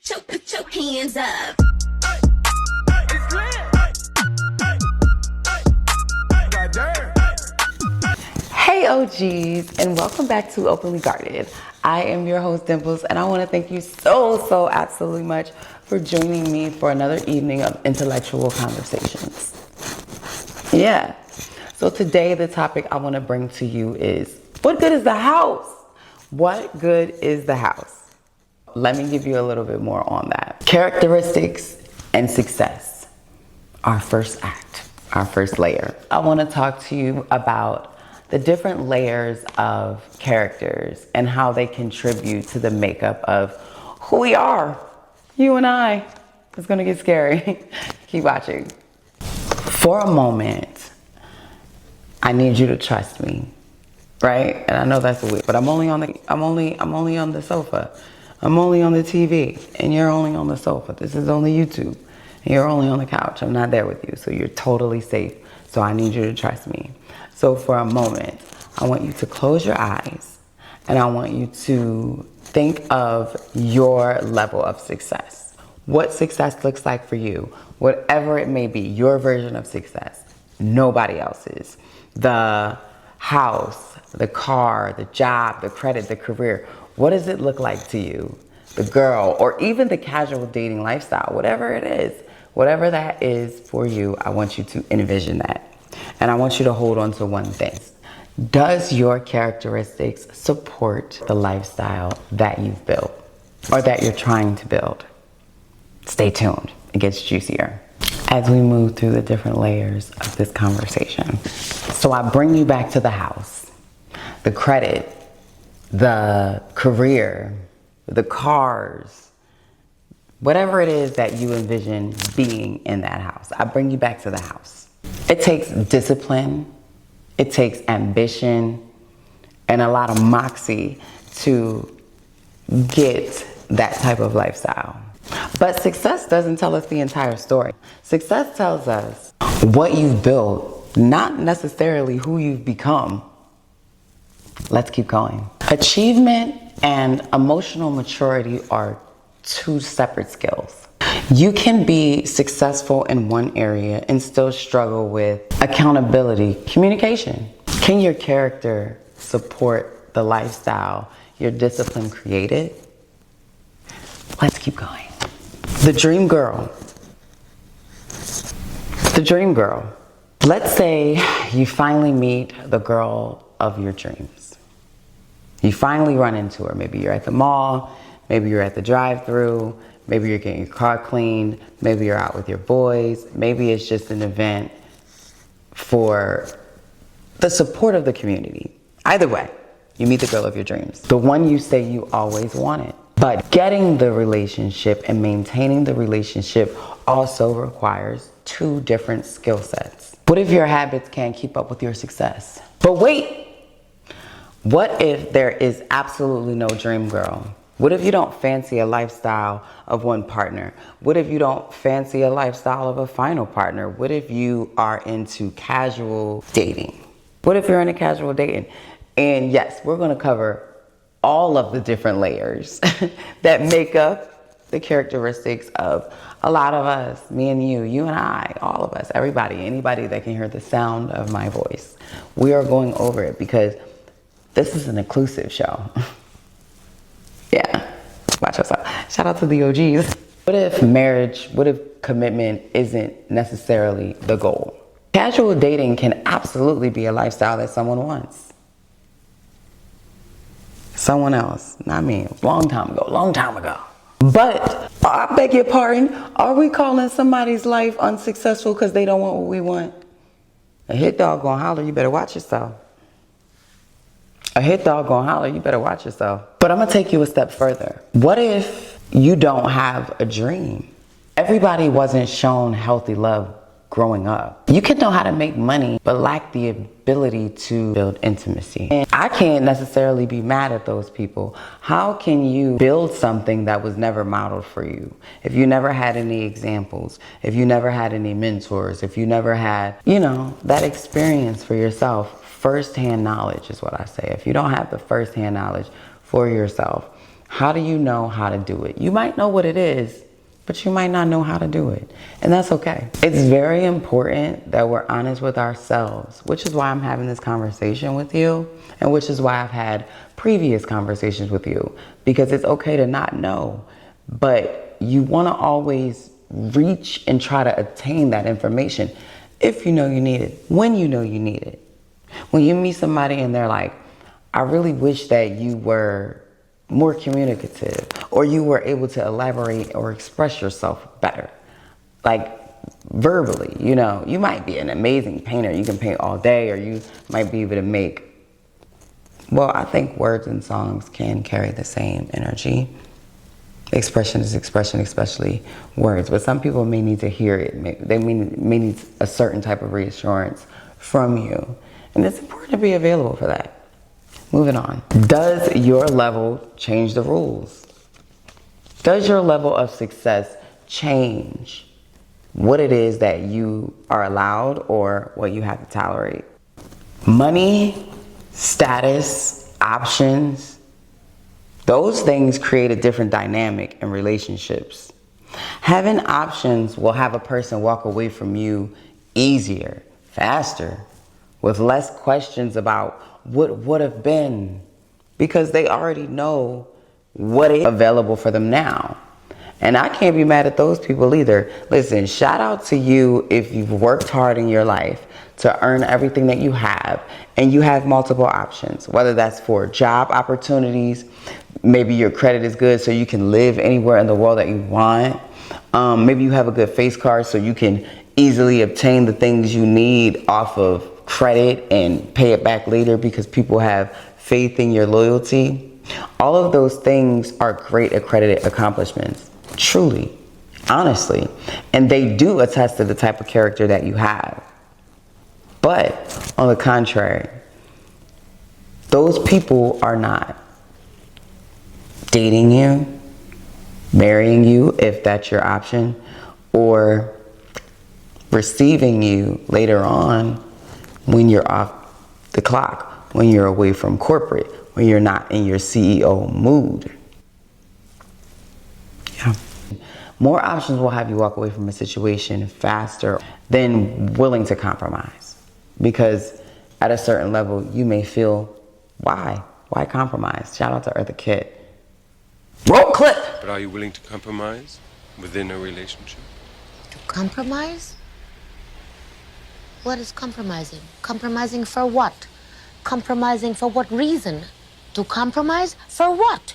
Put your hands up. Hey OGs, and welcome back to Openly Guarded. I am your host Dimples, and I want to thank you so absolutely much for joining me for another evening of intellectual conversations. Yeah, so today the topic I want to bring to you is, what good is the house? What good is the house? Let me give you a little bit more on that. Characteristics and success. Our first act, our first layer. I want to talk to you about the different layers of characters and how they contribute to the makeup of who we are. You and I. It's gonna get scary. Keep watching. For a moment, I need you to trust me, right? And I know that's weird, but I'm only on the sofa. I'm only on the TV, and you're only on the sofa. This is only YouTube, and you're only on the couch. I'm not there with you, so you're totally safe. So I need you to trust me. So for a moment, I want you to close your eyes, and I want you to think of your level of success. What success looks like for you, whatever it may be, your version of success, nobody else's. The house, the car, the job, the credit, the career. What does it look like to you? The girl, or even the casual dating lifestyle, whatever it is, whatever that is for you, I want you to envision that. And I want you to hold on to one thing. Does your characteristics support the lifestyle that you've built or that you're trying to build? Stay tuned, it gets juicier as we move through the different layers of this conversation. So I bring you back to the house, the credit, the career, the cars, whatever it is that you envision being in that house. I bring you back to the house. It takes discipline, it takes ambition, and a lot of moxie to get that type of lifestyle. But success doesn't tell us the entire story. Success tells us what you've built, not necessarily who you've become. Let's keep going. Achievement and emotional maturity are two separate skills. You can be successful in one area and still struggle with accountability, communication. Can your character support the lifestyle your discipline created? Let's keep going. The dream girl. The dream girl. Let's say you finally meet the girl of your dreams. You finally run into her. Maybe you're at the mall, maybe you're at the drive-thru, maybe you're getting your car cleaned, maybe you're out with your boys, maybe it's just an event for the support of the community. Either way, you meet the girl of your dreams, the one you say you always wanted. But getting the relationship and maintaining the relationship also requires two different skill sets. What if your habits can't keep up with your success? But wait, what if there is absolutely no dream girl? What if you don't fancy a lifestyle of one partner? What if you don't fancy a lifestyle of a final partner? What if you are into casual dating? What if you're into casual dating? And yes, we're gonna cover all of the different layers that make up the characteristics of a lot of us, me and you and I, all of us, everybody, anybody that can hear the sound of my voice. We are going over it because this is an inclusive show. Yeah, watch yourself. Shout out to the OGs. What if marriage, what if commitment isn't necessarily the goal? Casual dating can absolutely be a lifestyle that someone wants. Someone else, not me, long time ago. But, I beg your pardon, are we calling somebody's life unsuccessful because they don't want what we want? A hit dog gonna holler, you better watch yourself. A hit dog gonna holler, you better watch yourself. But I'm gonna take you a step further. What if you don't have a dream? Everybody wasn't shown healthy love growing up. You can know how to make money, but lack the ability to build intimacy. And I can't necessarily be mad at those people. How can you build something that was never modeled for you? If you never had any examples, if you never had any mentors, if you never had, that experience for yourself, firsthand knowledge is what I say. If you don't have the firsthand knowledge for yourself, How do you know how to do it? You might know what it is, but you might not know how to do it. And that's okay. It's very important that we're honest with ourselves, which is why I'm having this conversation with you, and which is why I've had previous conversations with you, because it's okay to not know, but you want to always reach and try to attain that information if you know you need it, when you know you need it. When you meet somebody and they're like, I really wish that you were more communicative, or you were able to elaborate or express yourself better, like verbally. You know, you might be an amazing painter, you can paint all day, or you might be able to make, well, I think words and songs can carry the same energy. Expression is expression, especially words, but some people may need to hear it. They may need a certain type of reassurance from you, and it's important to be available for that. Moving on. Does your level change the rules? Does your level of success change what it is that you are allowed or what you have to tolerate? Money, status, options, those things create a different dynamic in relationships. Having options will have a person walk away from you easier, faster, with less questions about what would have been, because they already know what is available for them now. And I can't be mad at those people either. Listen, shout out to you if you've worked hard in your life to earn everything that you have, and you have multiple options, whether that's for job opportunities, maybe your credit is good so you can live anywhere in the world that you want. Maybe you have a good face card so you can easily obtain the things you need off of credit and pay it back later because people have faith in your loyalty. All of those things are great accredited accomplishments, truly, honestly, and they do attest to the type of character that you have. But on the contrary, those people are not dating you, marrying you if that's your option, or receiving you later on when you're off the clock, when you're away from corporate, when you're not in your CEO mood. Yeah. More options will have you walk away from a situation faster than willing to compromise. Because at a certain level, you may feel, why? Why compromise? Shout out to Eartha Kitt. Roll clip! But are you willing to compromise within a relationship? To compromise? What is compromising? Compromising for what? Compromising for what reason? To compromise for what?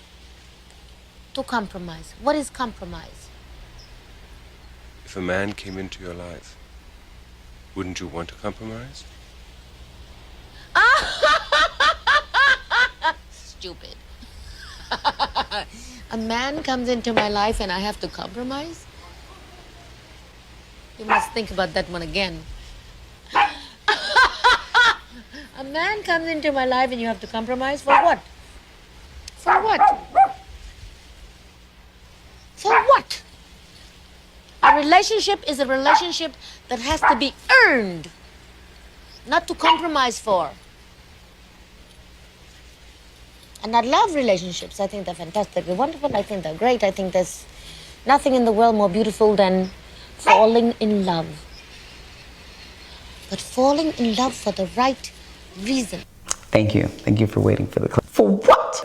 To compromise. What is compromise? If a man came into your life, wouldn't you want to compromise? Stupid. A man comes into my life and I have to compromise? You must think about that one again. A man comes into my life and you have to compromise for what? For what? For what? A relationship is a relationship that has to be earned, not to compromise for. And I love relationships. I think they're fantastic. They're wonderful. I think they're great. I think there's nothing in the world more beautiful than falling in love. But falling in love for the right reason. Thank you. Thank you for waiting for the clip. For what?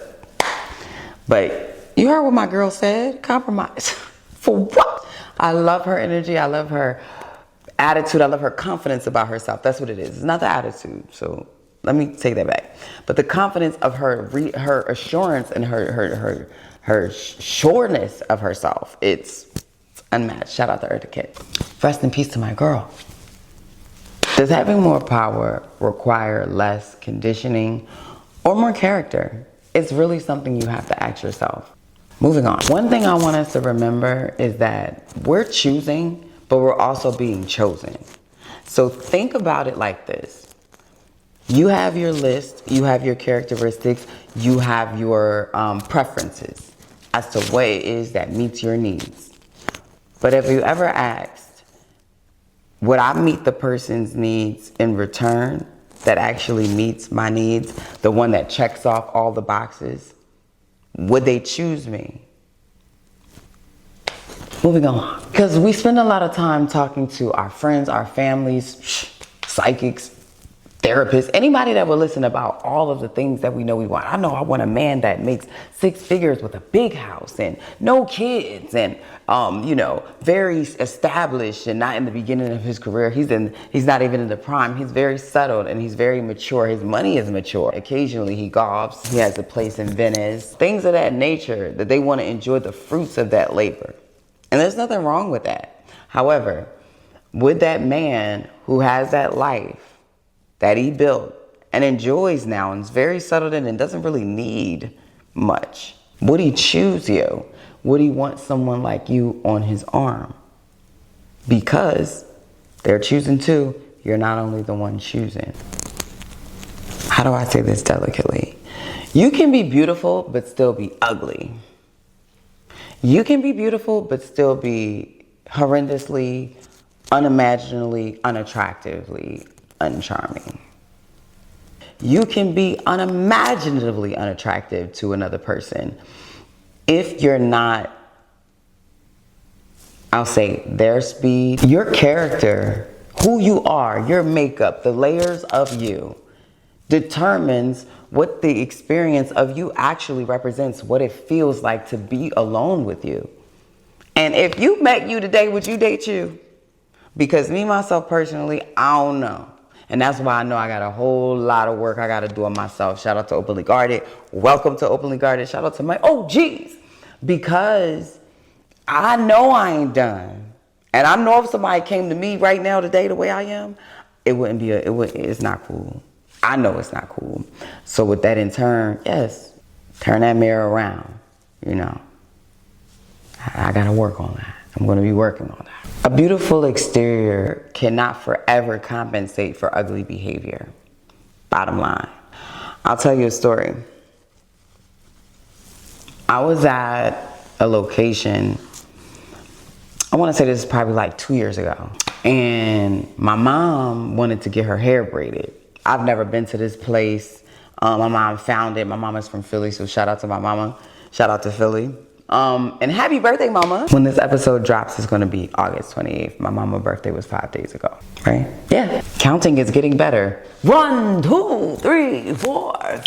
But you heard what my girl said. Compromise. For what? I love her energy. I love her attitude. I love her confidence about herself. That's what it is. It's not the attitude. So let me take that back. But the confidence of her assurance and her sureness of herself. It's unmatched. Shout out to Eartha Kitt. Rest in peace to my girl. Does having more power require less conditioning or more character? It's really something you have to ask yourself. Moving on. One thing I want us to remember is that we're choosing, but we're also being chosen. So think about it like this. You have your list, you have your characteristics, you have your preferences as to what it is that meets your needs. But have you ever asked, would I meet the person's needs in return that actually meets my needs? The one that checks off all the boxes? Would they choose me? Moving on. Because we spend a lot of time talking to our friends, our families, psychics, therapists, anybody that will listen about all of the things that we know we want. I know I want a man that makes 6 figures with a big house and no kids and, very established and not in the beginning of his career. He's not even in the prime. He's very settled and he's very mature. His money is mature. Occasionally he golfs. He has a place in Venice. Things of that nature that they want to enjoy the fruits of that labor. And there's nothing wrong with that. However, would that man who has that life that he built and enjoys now and is very settled in and doesn't really need much, would he choose you? Would he want someone like you on his arm? Because they're choosing too. You're not only the one choosing. How do I say this delicately? You can be beautiful but still be ugly. You can be beautiful but still be horrendously, unimaginably, unattractively uncharming. You can be unimaginably unattractive to another person if you're not, I'll say, their speed. Your character, who you are, your makeup, the layers of you determines what the experience of you actually represents, what it feels like to be alone with you. And if you met you today, would you date you? Because me, myself, personally, I don't know. And that's why I know I got a whole lot of work I got to do on myself. Shout out to Openly Guarded. Welcome to Openly Guarded. Shout out to my OGs. Because I know I ain't done. And I know if somebody came to me right now today the way I am, it's not cool. I know it's not cool. So with that in turn, yes, turn that mirror around, I gotta work on that. I'm gonna be working on that. A beautiful exterior cannot forever compensate for ugly behavior. Bottom line. I'll tell you a story. I was at a location, I wanna say this is probably like 2 years ago. And my mom wanted to get her hair braided. I've never been to this place. My mom found it. My mama's from Philly, so shout out to my mama. Shout out to Philly. And happy birthday, mama. When this episode drops, it's gonna be August 28th. My mama's birthday was 5 days ago, right? Yeah, counting is getting better. 1, 2, 3, 4.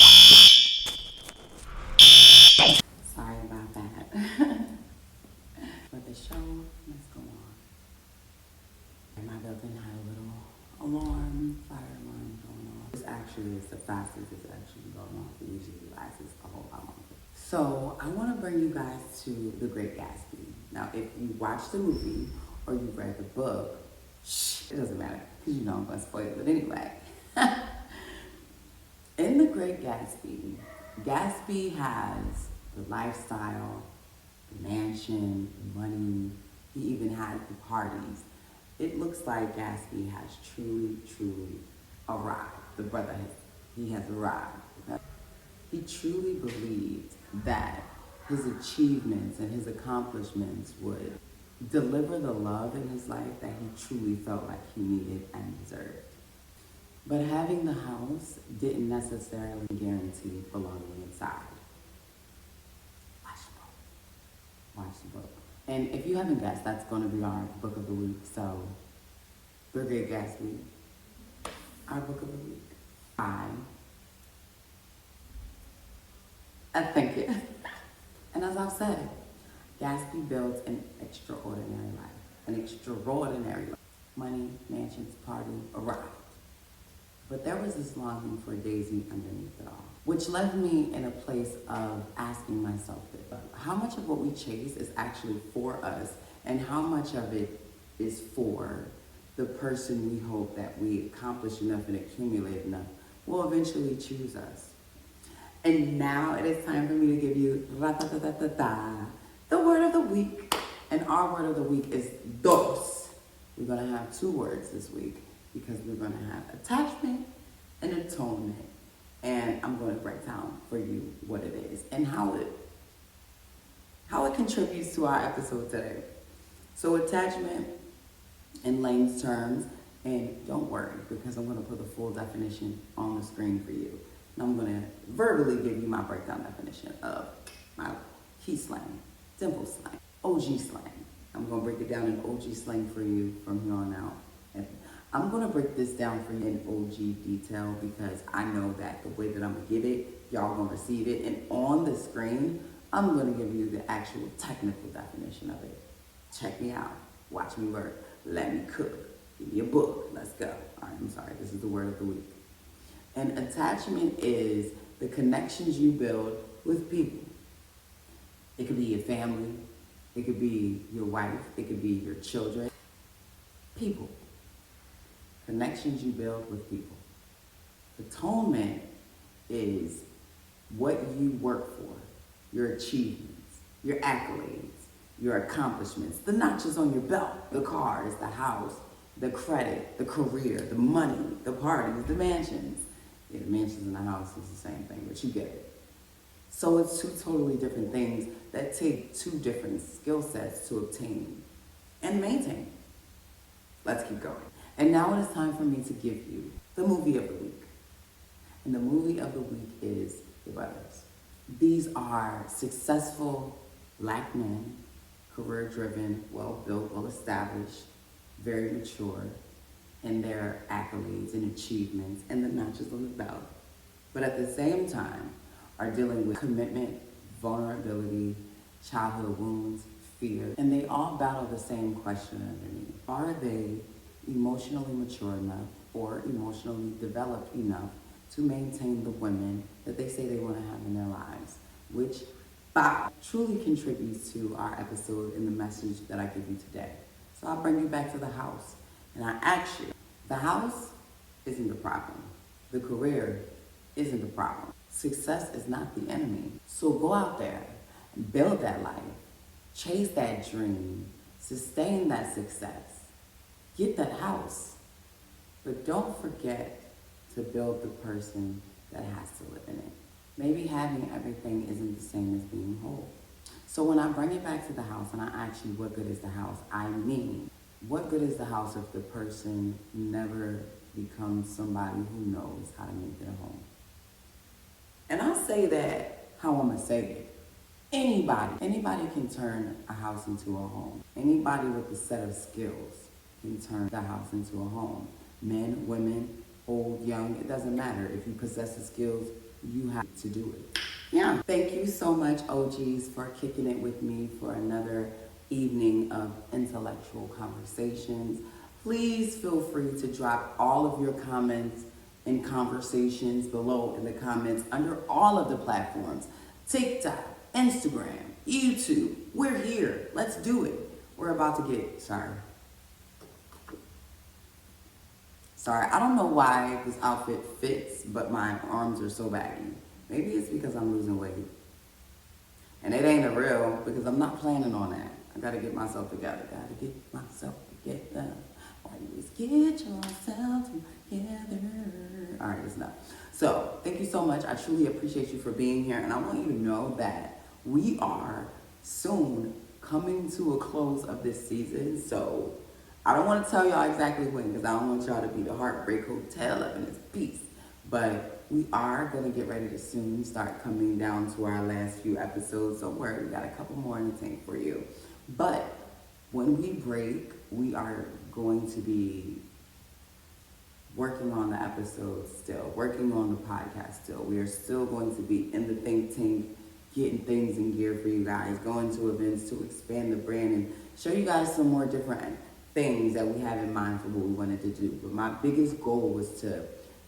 Sorry about that. But the show must go on. And my building had a little fire alarm going off. This actually is the fastest it's actually going off. It usually lasts a whole lot longer. So I want to bring you guys to The Great Gatsby. Now, if you watch the movie or you read the book, it doesn't matter because I'm going to spoil it anyway. In The Great Gatsby, Gatsby has the lifestyle, the mansion, the money. He even had the parties. It looks like Gatsby has truly, truly arrived. The brother, he has arrived. He truly believed that his achievements and his accomplishments would deliver the love in his life that he truly felt like he needed and deserved. But having the house didn't necessarily guarantee belonging inside. Watch the book. And if you haven't guessed, that's going to be our book of the week. So, The Great Gatsby, our book of the week. I thank you. And as I've said, Gatsby built an extraordinary life. An extraordinary life. Money, mansions, party, arrived. But there was this longing for Daisy underneath it all, which left me in a place of asking myself this. How much of what we chase is actually for us, and how much of it is for the person we hope that we accomplish enough and accumulate enough will eventually choose us. And now it is time for me to give you the word of the week. And our word of the week is dos. We're going to have 2 words this week because we're going to have attachment and atonement. And I'm going to break down for you what it is and how it contributes to our episode today. So attachment in layman's terms, and don't worry because I'm going to put the full definition on the screen for you. And I'm going to verbally give you my breakdown definition of my key slang, Dimple slang, OG slang. I'm gonna break it down in OG slang for you from here on out. And I'm gonna break this down for you in OG detail because I know that the way that I'm gonna give it, y'all gonna receive it. And on the screen, I'm gonna give you the actual technical definition of it. Check me out, watch me work, let me cook, give me a book, let's go. All right, I'm sorry, this is the word of the week. And attachment is the connections you build with people. It could be your family, it could be your wife, it could be your children. People. Connections you build with people. Atonement is what you work for, your achievements, your accolades, your accomplishments, the notches on your belt, the cars, the house, the credit, the career, the money, the parties, the mansions. Yeah, the mansions and the house is the same thing, but you get it. So it's two totally different things that take two different skill sets to obtain and maintain. Let's keep going. And now it is time for me to give you the movie of the week. And the movie of the week is The Brothers. These are successful Black men, career-driven, well-built, well-established, very mature in their accolades and achievements and the notches on the belt. But at the same time, are dealing with commitment, vulnerability, childhood wounds, fear, and they all battle the same question underneath. Are they emotionally mature enough or emotionally developed enough to maintain the women that they say they want to have in their lives? Which truly contributes to our episode and the message that I give you today. So I'll bring you back to the house and I ask you, the house isn't the problem. The career isn't the problem. Success is not the enemy. So go out there and build that life, chase that dream, sustain that success, get that house. But don't forget to build the person that has to live in it. Maybe having everything isn't the same as being whole. So when I bring it back to the house and I ask you what good is the house, I mean, what good is the house if the person never becomes somebody who knows how to make it a home? And I say that how I'm gonna say it. Anybody can turn a house into a home. Anybody with a set of skills can turn the house into a home. Men, women, old, young, it doesn't matter. If you possess the skills, you have to do it. Yeah. Thank you so much, OGs, for kicking it with me for another evening of intellectual conversations. Please feel free to drop all of your comments and conversations below in the comments under all of the platforms. TikTok, Instagram, YouTube, we're here. Let's do it. We're about to get, sorry, I don't know why this outfit fits, but my arms are so baggy. Maybe it's because I'm losing weight. And it ain't a real, because I'm not planning on that. I gotta get myself together. Always get yourself together. All right, it's enough. So thank you so much. I truly appreciate you for being here. And I want you to know that we are soon coming to a close of this season. So I don't want to tell y'all exactly when, because I don't want y'all to be the Heartbreak Hotel up in this piece. But we are going to get ready to soon start coming down to our last few episodes. Don't worry, we got a couple more in the tank for you. But when we break, we are going to be working on the episodes still, working on the podcast still. We are still going to be in the think tank, getting things in gear for you guys, going to events to expand the brand and show you guys some more different things that we have in mind for what we wanted to do. But my biggest goal was to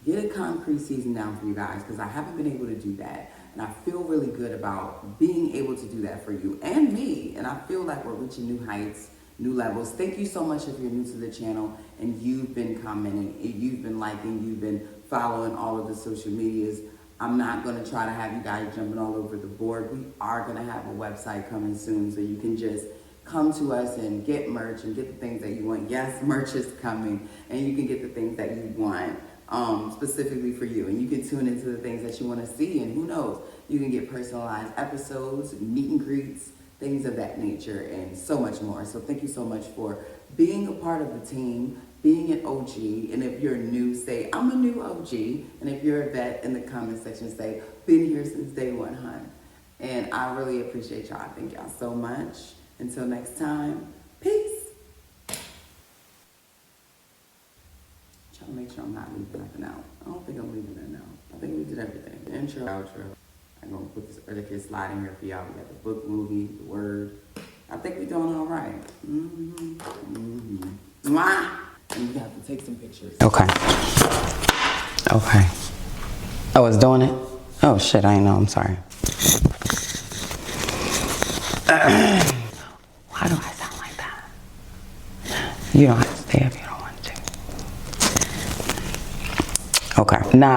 get a concrete season down for you guys, because I haven't been able to do that. And I feel really good about being able to do that for you and me. And I feel like we're reaching new heights, new levels. Thank you so much if you're new to the channel and you've been commenting, you've been liking, you've been following all of the social medias. I'm not going to try to have you guys jumping all over the board. We are going to have a website coming soon, so you can just come to us and get merch and get the things that you want. Yes, merch is coming, and you can get the things that you want specifically for you. And you can tune into the things that you want to see, and who knows, you can get personalized episodes, meet and greets, things of that nature, and so much more. So thank you so much for being a part of the team, being an OG. And if you're new, say, I'm a new OG. And if you're a vet, in the comment section, say, been here since day one, hun. And I really appreciate y'all. Thank y'all so much. Until next time, peace. Trying to make sure I'm not leaving nothing out. I don't think I'm leaving nothing out. I think we did everything. The intro, outro. I'm gonna put this other kid slide in here for y'all. We got the book, movie, the word. I think we're doing all right. Mwah! And we have to take some pictures. Okay. Okay. Oh, it's doing it? Oh shit, I didn't know. I'm sorry. Why do I sound like that? You don't have to stay if you don't want to. Okay. Nah,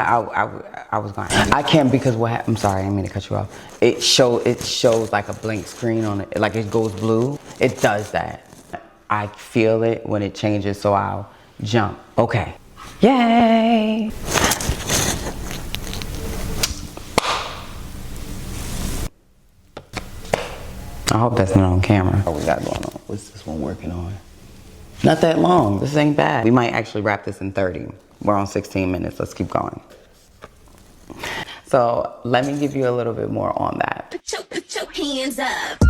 I was going. I can't because what happened? I'm sorry, I didn't mean to cut you off. It shows like a blank screen on it. Like it goes blue. It does that. I feel it when it changes, so I'll jump. Okay. Yay! I hope that's not on camera. What we got going on? What's this one working on? Not that long. This ain't bad. We might actually wrap this in 30. We're on 16 minutes. Let's keep going. So let me give you a little bit more on that. Put your hands up.